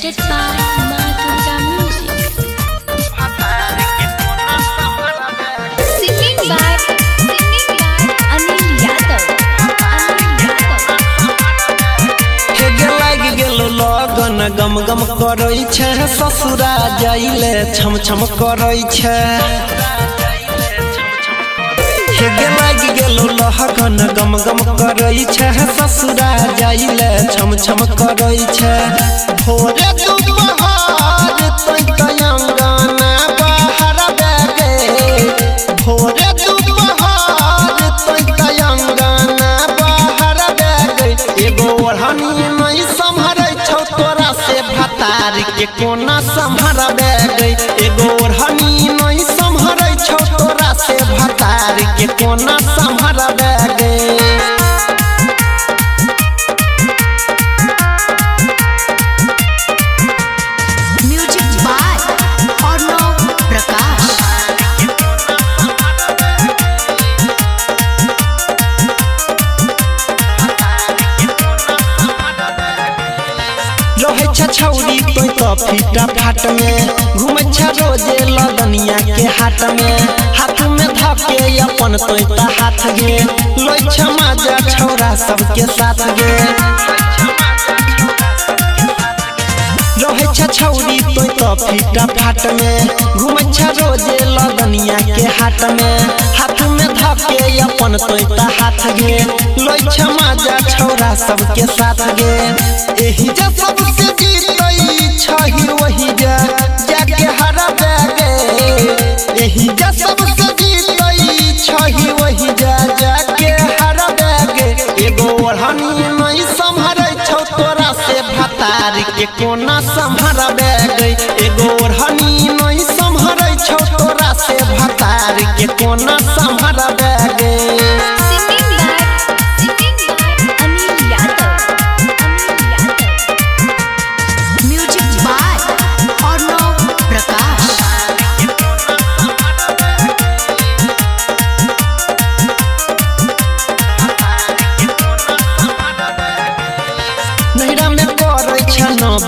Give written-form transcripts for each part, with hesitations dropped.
presented by Madhuja Music. Singing by Anil Yadav. लगन गम गम करै छै ससुरा जाइले छम छम करै छै लाग गेलो लगन गम गम करै छै ससुरा जाइले छम छम करै छै भोरे दुपहर तै अंगना बाहर बेगे भोरे दुपहर तै अंगना बाहर बेगे एगो ओढ़नी नहीं संभरै तोरा से भतार के कोना संभरबे गई एगो ओढ़नी नहीं संभरै छौ तोरा से भतार के कोना संभरबे गई। Music by Arnav Prakash. रहे छौरी तो फीटा फाट में घूमे छ रोजे लगनिया के हाट में हाथ में धके अपन तो हाथ गे लोई छ माजा छौरा सबके साथ गे रहे छौरी तो फीटा फाट में घूमे छ रोजे लगनिया के हाट में हाथ में धके अपन तो हाथ गे लोई छ माजा छौरा सबके साथ गे एही जा सबसे जीतई छही वही जा जाके हरा बेगे एही जा सबसे जीतई छही वही जा जाके हरा बेगे एगो ओढ़नी नहीं संभरै छौ तोरा से भतार के कोना संभरबे गई एगो ओढ़नी नहीं संभरै छौ तोरा से भतार के कोना संभरबे गई।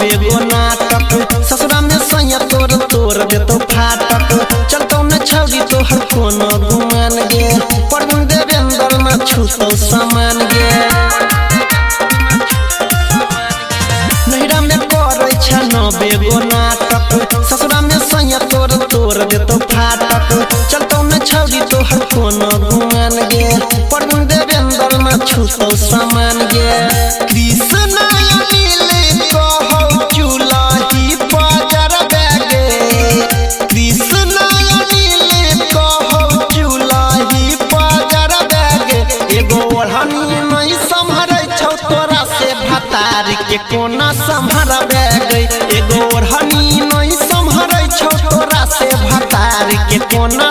बेगो नाटक ससुरा में सैया तोर तोर देतो फाटक चलतो न छौरी तोहर कोनो गुमान गे परवीन देवेंद्र न छूतो सामान गे नहिरा में करै छ न बेगो नाटक ससुरा में सैया तोर तोर देतो फाटक चलतो न छौरी तोहर कोनो गुमान गे परवीन देवेंद्र न छूतो सामान गे कृष्ण के कोना संभरबे गई एगो ओढ़नी नहीं संभरै छौ तोरा से भतार के कोना